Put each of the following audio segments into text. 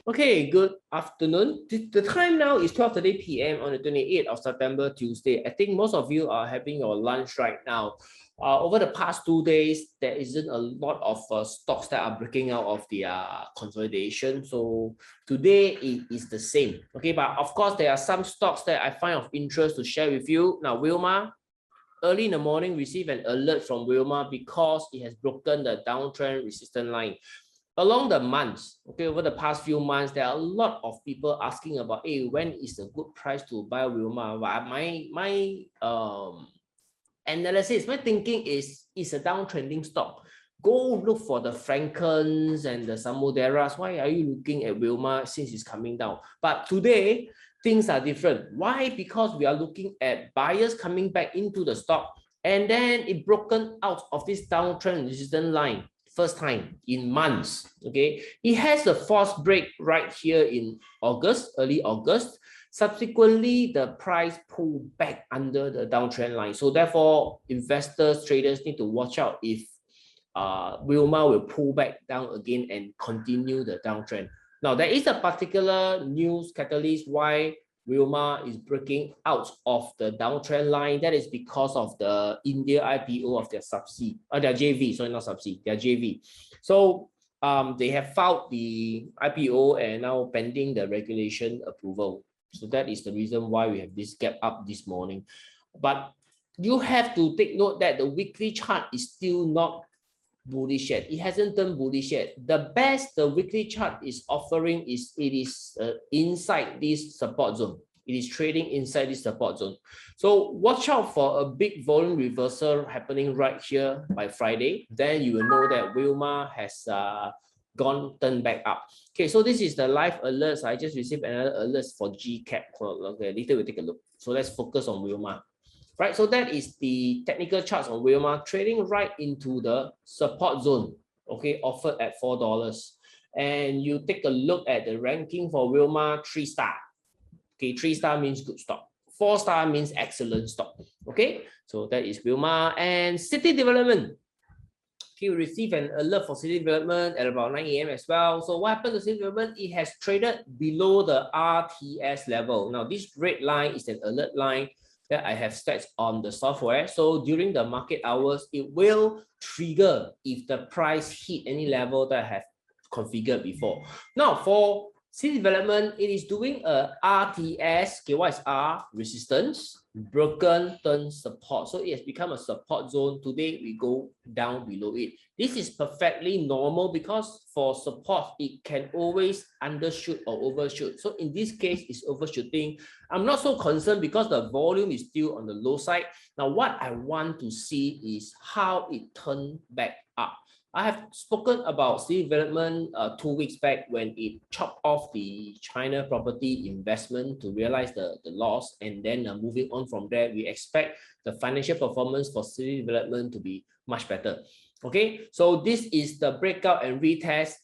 Okay, good afternoon. The time now is 12:30 p.m. on the 28th of September, Tuesday. I think most of you are having your lunch right now. Over the past 2 days, there isn't a lot of stocks that are breaking out of the consolidation. So today it is the same. Okay, but of course, there are some stocks that I find of interest to share with you. Now, Wilmar, early in the morning, received an alert from Wilmar because it has broken the downtrend resistance line. Along the months, okay, over the past few months, there are a lot of people asking about, hey, when is a good price to buy Wilmar? My analysis, my thinking is, it's a downtrending stock. Go look for the Frankens and the Samuderas. Why are you looking at Wilmar since it's coming down? But today, things are different. Why? Because we are looking at buyers coming back into the stock, and then it broken out of this downtrend resistance line. First time in months. Okay, it has a false break right here in August, early August. Subsequently, the price pulled back under the downtrend line. So therefore, investors, traders need to watch out if Wilmar will pull back down again and continue the downtrend. Now, there is a particular news catalyst why Wilmar is breaking out of the downtrend line. That is because of the India IPO of their their JV, sorry, not subsea, their JV. So they have filed the IPO and now pending the regulation approval. So that is the reason why we have this gap up this morning. But you have to take note that the weekly chart is still not bullish yet. It hasn't turned bullish yet. The best the weekly chart is offering is it is inside this support zone. It is trading inside this support zone. So watch out for a big volume reversal happening right here by Friday. Then you will know that Wilmar has turned back up. Okay, so this is the live alerts. I just received another alert for GCAP. Okay, later we'll take a look. So let's focus on Wilmar. Right, so that is the technical charts on Wilmar, trading right into the support zone, okay, offered at $4. And you take a look at the ranking for Wilmar, 3-star. Okay, 3-star means good stock. 4-star means excellent stock. Okay, so that is Wilmar. And CityDev. Okay, we received an alert for CityDev at about 9 a.m. as well. So what happened to CityDev? It has traded below the RTS level. Now, this red line is an alert line that I have set on the software. So during the market hours, it will trigger if the price hit any level that I have configured before. Now for CityDev, it is doing a RTS. Okay, what is R? Resistance, broken, turn, support. So it has become a support zone. Today we go down below it. This is perfectly normal because for support, it can always undershoot or overshoot. So in this case, it's overshooting. I'm not so concerned because the volume is still on the low side. Now, what I want to see is how it turned back up. I have spoken about CityDev 2 weeks back when it chopped off the China property investment to realize the loss, and then moving on from there, we expect the financial performance for CityDev to be much better. Okay, so this is the breakout and retest,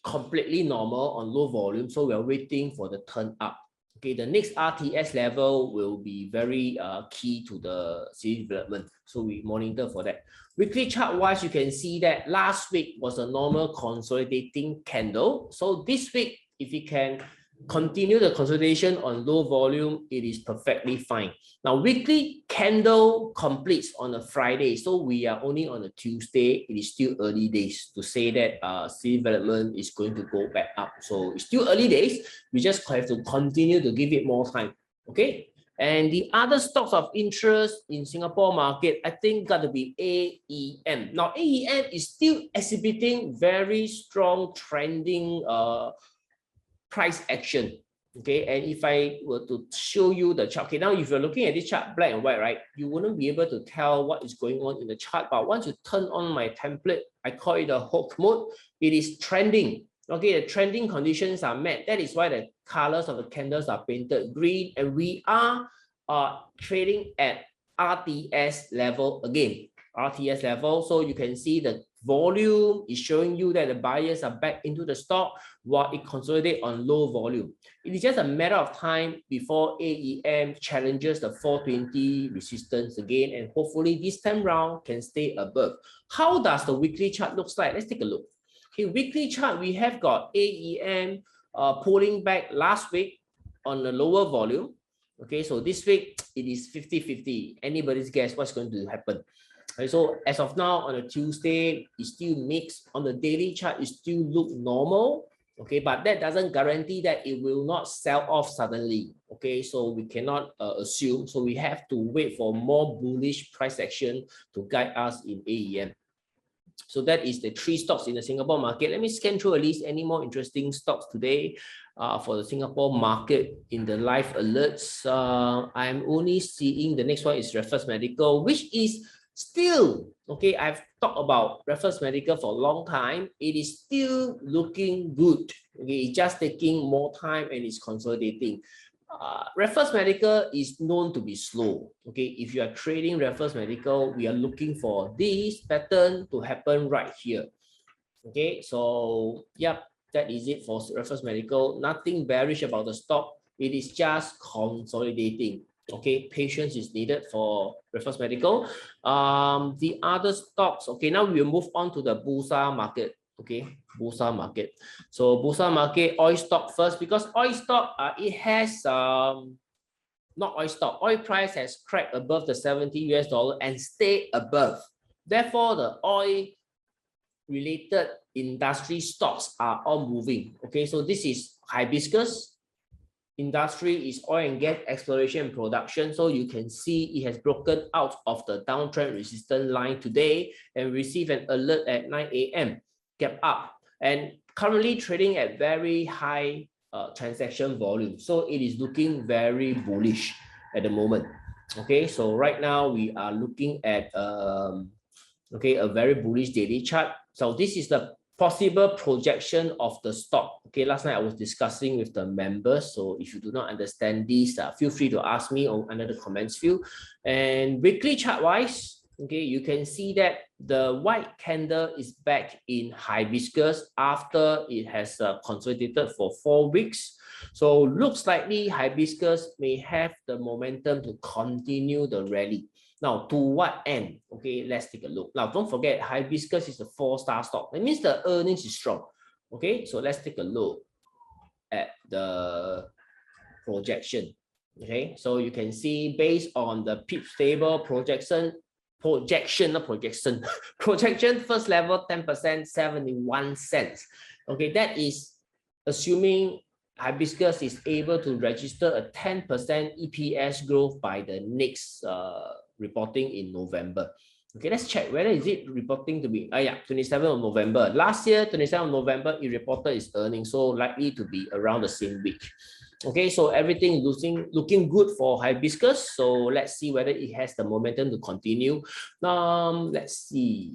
completely normal on low volume. So we are waiting for the turn up. Okay, the next RTS level will be very key to the CityDev. So we monitor for that. Weekly chart wise, you can see that last week was a normal consolidating candle. So this week, if you can continue the consolidation on low volume, it is perfectly fine. Now, weekly candle completes on a Friday. So we are only on a Tuesday. It is still early days to say that CityDev is going to go back up. So it's still early days. We just have to continue to give it more time. Okay. And the other stocks of interest in Singapore market, I think got to be AEM. Now, AEM is still exhibiting very strong trending price action. Okay, and if I were to show you the chart, okay, now if you're looking at this chart black and white, right, you wouldn't be able to tell what is going on in the chart. But once you turn on my template, I call it a hook mode, it is trending. Okay, the trending conditions are met. That is why the colors of the candles are painted green, and we are trading at RTS level again. RTS level, so you can see the volume is showing you that the buyers are back into the stock while it consolidates on low volume. It is just a matter of time before AEM challenges the 420 resistance again, and hopefully this time round can stay above. How does the weekly chart looks like? Let's take a look. Okay, weekly chart, we have got AEM pulling back last week on a lower volume. Okay, so this week it is 50-50. Anybody's guess what's going to happen. Okay, so as of now on a Tuesday, it's still mixed. On the daily chart, it still look normal. Okay, but that doesn't guarantee that it will not sell off suddenly. Okay, so we cannot assume. So we have to wait for more bullish price action to guide us in AEM. So that is the 3 stocks in the Singapore market. Let me scan through at least any more interesting stocks today for the Singapore market in the live alerts. I'm only seeing the next one is Raffles Medical, which is still, okay, I've talked about Raffles Medical for a long time. It is still looking good. Okay, it's just taking more time and it's consolidating. Raffles Medical is known to be slow. Okay, if you are trading Raffles Medical, we are looking for this pattern to happen right here. Okay, so yep, that is it for Raffles Medical. Nothing bearish about the stock. It is just consolidating. Okay, patience is needed for Raffles Medical. The other stocks. Okay, now we will move on to the Bursa market. Okay, Bursa market. So Bursa market, oil stock first, because oil stock it has not oil stock. Oil price has cracked above the $70 and stay above. Therefore, the oil related industry stocks are all moving. Okay, so this is HIBISCS. Industry is oil and gas exploration and production. So you can see it has broken out of the downtrend resistance line today and received an alert at 9 a.m. Gap up and currently trading at very high transaction volume. So it is looking very bullish at the moment. Okay, so right now we are looking at okay, a very bullish daily chart. So this is the possible projection of the stock. Okay, last night I was discussing with the members. So if you do not understand this, feel free to ask me under the comments field. And weekly chart wise, okay, you can see that the white candle is back in HIBISCS after it has consolidated for 4 weeks. So looks likely HIBISCS may have the momentum to continue the rally. Now, to what end? Okay, let's take a look. Now, don't forget, HIBISCS is a 4-star stock. That means the earnings is strong. Okay, so let's take a look at the projection. Okay, so you can see based on the PIP stable projection, projection first level 10%, 71 cents. Okay, that is assuming HIBISCS is able to register a 10% EPS growth by the next reporting in November. Okay, let's check whether is it reporting to be 27th of November. Last year, 27th of November, it reported its earnings, so likely to be around the same week. Okay, so everything looking good for HIBISCS. So let's see whether it has the momentum to continue. Let's see.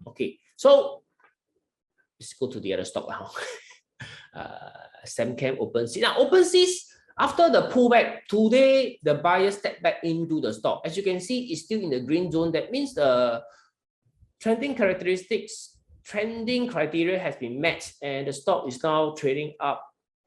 Okay, so let's go to the other stock now. SAMCHEM, OPENSYS. Now, OPENSYS, after the pullback, today the buyers step back into the stock. As you can see, it's still in the green zone. That means the trending criteria has been met and the stock is now trading up.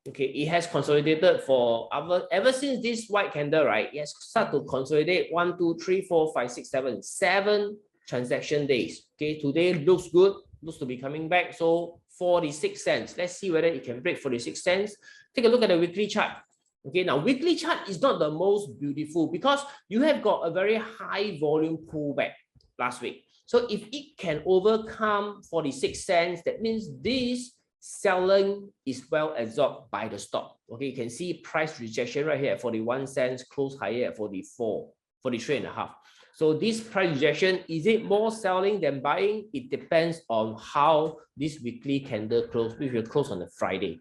Okay, it has consolidated for ever since this white candle, right? It has started to consolidate 1, 2, 3, 4, 5, 6, 7 transaction days. Okay, today looks good, looks to be coming back. So 46 cents. Let's see whether it can break 46 cents. Take a look at the weekly chart. Okay, now weekly chart is not the most beautiful because you have got a very high volume pullback last week. So if it can overcome 46 cents, that means this selling is well absorbed by the stock. Okay, you can see price rejection right here at 41 cents, close higher at 43.5. So this price rejection, is it more selling than buying? It depends on how this weekly candle close, which will close on the Friday.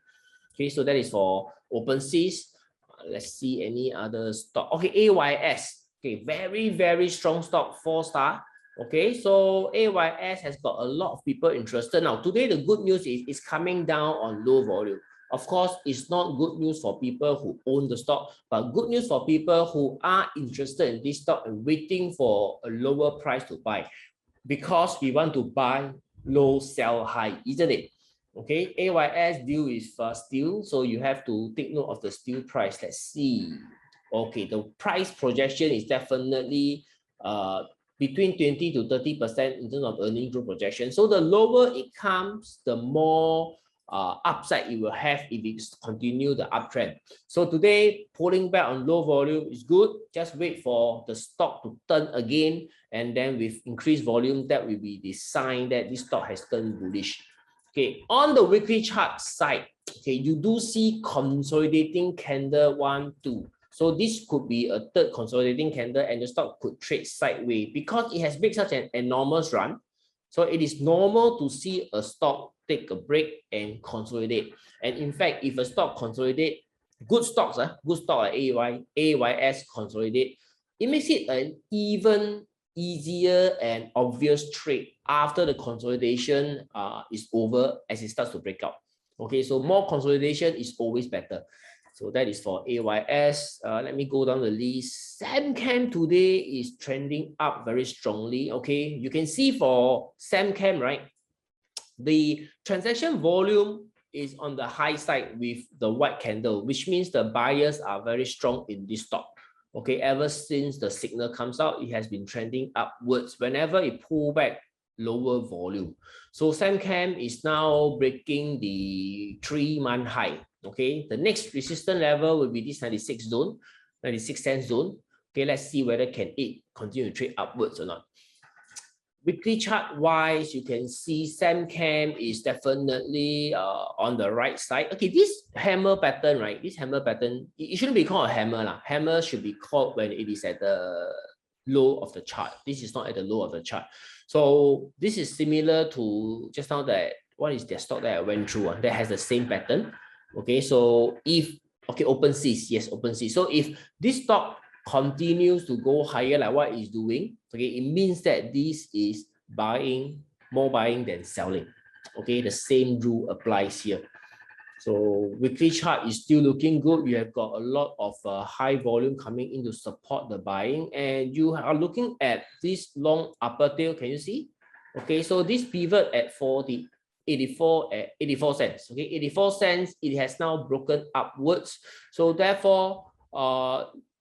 Okay, so that is for OPENSYS. Let's see any other stock. Okay, AYS. Okay, very, very strong stock, 4-star. Okay, so AYS has got a lot of people interested. Now, today the good news is it's coming down on low volume. Of course, it's not good news for people who own the stock, but good news for people who are interested in this stock and waiting for a lower price to buy. Because we want to buy low, sell high, isn't it? Okay, AYS deal with steel, so you have to take note of the steel price. Let's see. Okay, the price projection is definitely between 20 to 30% in terms of earning growth projection. So the lower it comes, the more upside it will have if it continue the uptrend. So today, pulling back on low volume is good. Just wait for the stock to turn again, and then with increased volume, that will be the sign that this stock has turned bullish. Okay, on the weekly chart side, okay, you do see consolidating candle 1, 2. So this could be a third consolidating candle, and the stock could trade sideways because it has made such an enormous run. So it is normal to see a stock take a break and consolidate. And in fact, if a stock consolidate, good stocks, good stock like AYS consolidate, it makes it an even easier and obvious trade after the consolidation is over as it starts to break out. Okay, so more consolidation is always better. So that is for AYS. Let me go down the list. SAMCHEM today is trending up very strongly. Okay, you can see for SAMCHEM, right? The transaction volume is on the high side with the white candle, which means the buyers are very strong in this stock. Okay, ever since the signal comes out, it has been trending upwards whenever it pull back lower volume. So SAMCHEM is now breaking the 3-month high. Okay, the next resistance level will be this 96 zone, 96 cents zone. Okay, let's see whether can it continue to trade upwards or not. Weekly chart wise, you can see SAMCHEM is definitely on the right side. Okay, this hammer pattern, right? This hammer pattern, it shouldn't be called a hammer lah. Hammer should be called when it is at the low of the chart. This is not at the low of the chart. So this is similar to just now that, what is the stock that I went through that has the same pattern. Okay, so if, okay, OPENSYS, yes, OPENSYS. So if this stock continues to go higher like what it's doing, okay, it means that this is buying, more buying than selling. Okay, the same rule applies here. So weekly chart is still looking good. You have got a lot of high volume coming in to support the buying, and you are looking at this long upper tail. Can you see? Okay, so this pivot at 84 cents. Okay, 84 cents. It has now broken upwards. So therefore,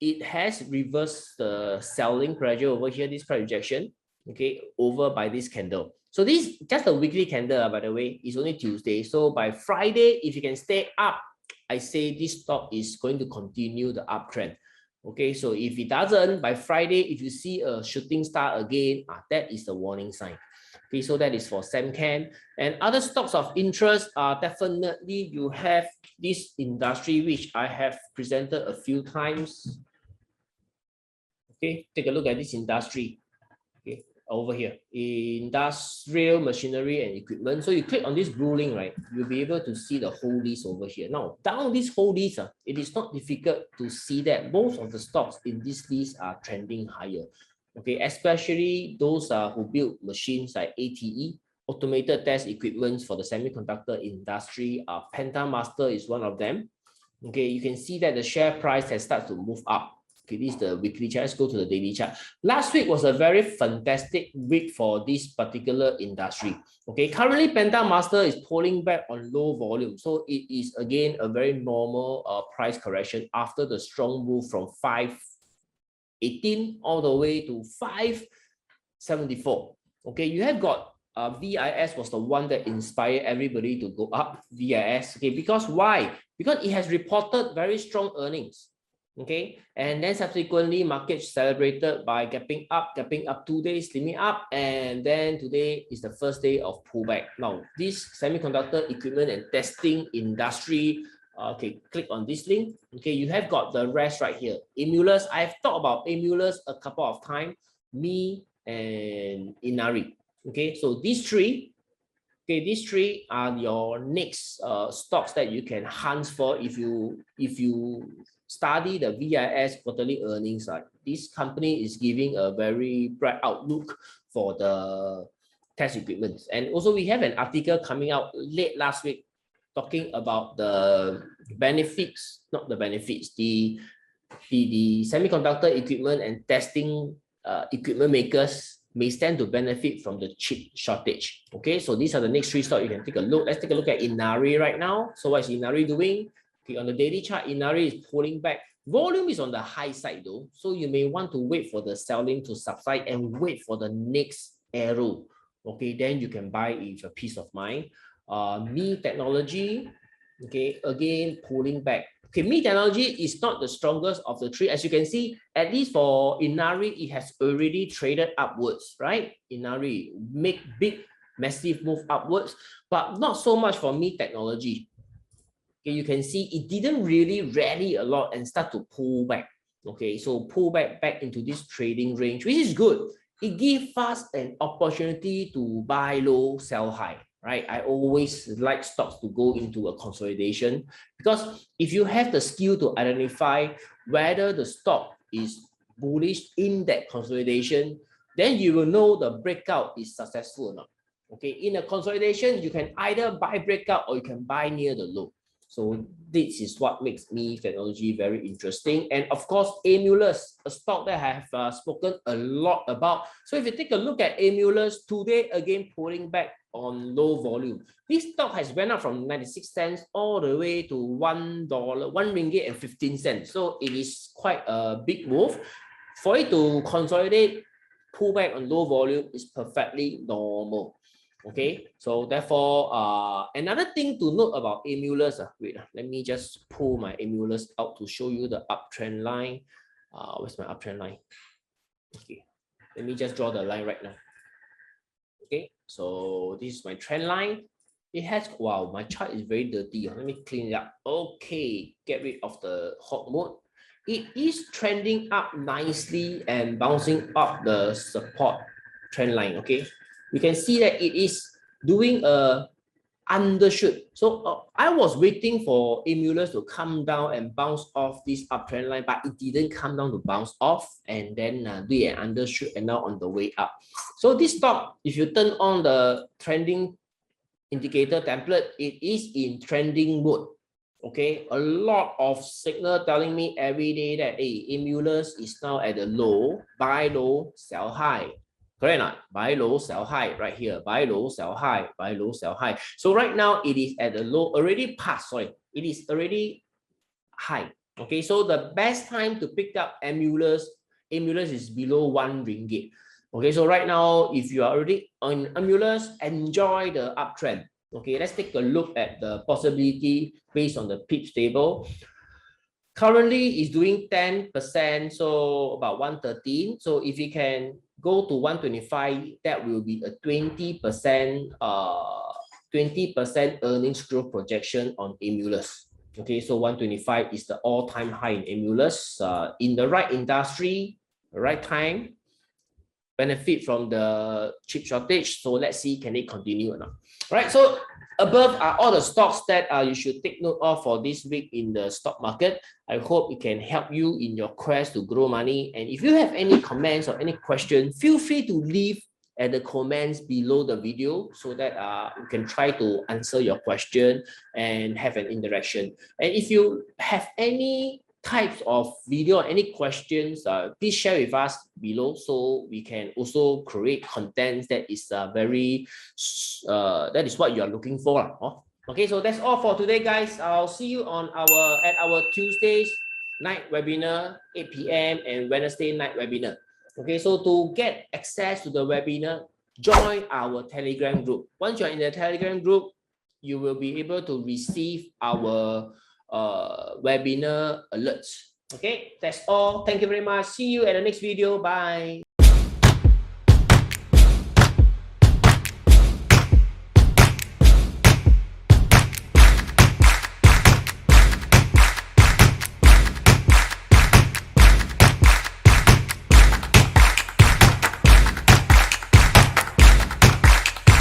it has reversed the selling pressure over here. This price rejection, okay, over by this candle. So this just a weekly candle, by the way, is only Tuesday. So by Friday, if you can stay up, I say this stock is going to continue the uptrend. Okay, so if it doesn't, by Friday, if you see a shooting star again, that is the warning sign. Okay, so that is for SAMCHEM. And other stocks of interest are definitely, you have this industry, which I have presented a few times. Okay, take a look at this industry. Okay, over here, industrial machinery and equipment. So you click on this blue link, right? You'll be able to see the whole list over here. Now, down this whole list, it is not difficult to see that most of the stocks in this list are trending higher. Okay, especially those who build machines like ATE, automated test equipment for the semiconductor industry. PENTA Master is one of them. Okay, you can see that the share price has started to move up. Okay, this is the weekly chart. Let's go to the daily chart. Last week was a very fantastic week for this particular industry. Okay, currently PENTA Master is pulling back on low volume. So it is again a very normal price correction after the strong move from 518 all the way to 574. Okay, you have got VIS was the one that inspired everybody to go up. VIS, okay, because why? Because it has reported very strong earnings. Okay, and then subsequently market celebrated by gapping up 2 days, slimming up, and then today is the first day of pullback. Now, this semiconductor equipment and testing industry, okay, click on this link. Okay, you have got the rest right here. Aemulus, I've talked about Aemulus a couple of times, me and Inari. Okay, so these three, okay, these three are your next stocks that you can hunt for if you study the VIS quarterly earnings. This company is giving a very bright outlook for the test equipment. And also we have an article coming out late last week talking about the benefits, not the benefits, the semiconductor equipment and testing equipment makers may stand to benefit from the chip shortage. Okay, so these are the next three stocks you can take a look. Let's take a look at Inari right now. So what is Inari doing? Okay, on the daily chart, Inari is pulling back. Volume is on the high side though, so you may want to wait for the selling to subside and wait for the next arrow. Okay, then you can buy it with a peace of mind. Me Technology, okay, again pulling back. Okay, Me Technology is not the strongest of the three. As you can see, at least for Inari, it has already traded upwards, right? Inari make big, massive move upwards, but not so much for Me Technology. Okay, you can see it didn't really rally a lot and start to pull back. Okay, so pull back into this trading range, which is good. It gives us an opportunity to buy low, sell high, right? I always like stocks to go into a consolidation, because if you have the skill to identify whether the stock is bullish in that consolidation, then you will know the breakout is successful or not. Okay, in a consolidation, you can either buy breakout or you can buy near the low. So this is what makes Me Technology very interesting. And of course, Aemulus, a stock that I have spoken a lot about. So if you take a look at Aemulus, today again pulling back on low volume. This stock has went up from 96 cents all the way to $1, $1.15. So it is quite a big move. For it to consolidate, pull back on low volume is perfectly normal. Okay, so therefore, another thing to note about Aemulus, wait, let me just pull my Aemulus out to show you the uptrend line. Where's my uptrend line? Okay, let me just draw the line right now. Okay, so this is my trend line. It has, wow, my chart is very dirty. Let me clean it up. Okay, get rid of the hot mode. It is trending up nicely and bouncing up the support trend line. Okay, we can see that it is doing a undershoot. So I was waiting for Aemulus to come down and bounce off this uptrend line, but it didn't come down to bounce off and then do an undershoot and now on the way up. So this stock, if you turn on the trending indicator template, it is in trending mode. Okay, a lot of signal telling me every day that Aemulus is now at the low, buy low, sell high. Correct or not? Buy low, sell high, right here. Buy low, sell high, buy low, sell high. So right now it is at the low, already past, sorry, it is already high. Okay, so the best time to pick up Aemulus is below 1 ringgit. Okay, so right now, if you are already on Aemulus, enjoy the uptrend. Okay, let's take a look at the possibility based on the pips table. Currently is doing 10%, so about 113. So if you can go to 125, that will be a 20% earnings growth projection on Aemulus. Okay, so 125 is the all-time high in Aemulus. In the right industry, the right time, benefit from the chip shortage. So let's see, can it continue or not? All right, so above are all the stocks that you should take note of for this week in the stock market. I hope it can help you in your quest to grow money. And if you have any comments or any questions, feel free to leave at the comments below the video so that we can try to answer your question and have an interaction. And if you have any types of video or any questions, please share with us below so we can also create content that is that is what you are looking for. Okay, so that's all for today, guys. I'll see you on our Tuesdays night webinar, 8 p.m. and Wednesday night webinar. Okay, so to get access to the webinar, join our Telegram group. Once you're in the Telegram group, you will be able to receive our webinar alerts. Okay, that's all. Thank you very much. See you at the next video. Bye.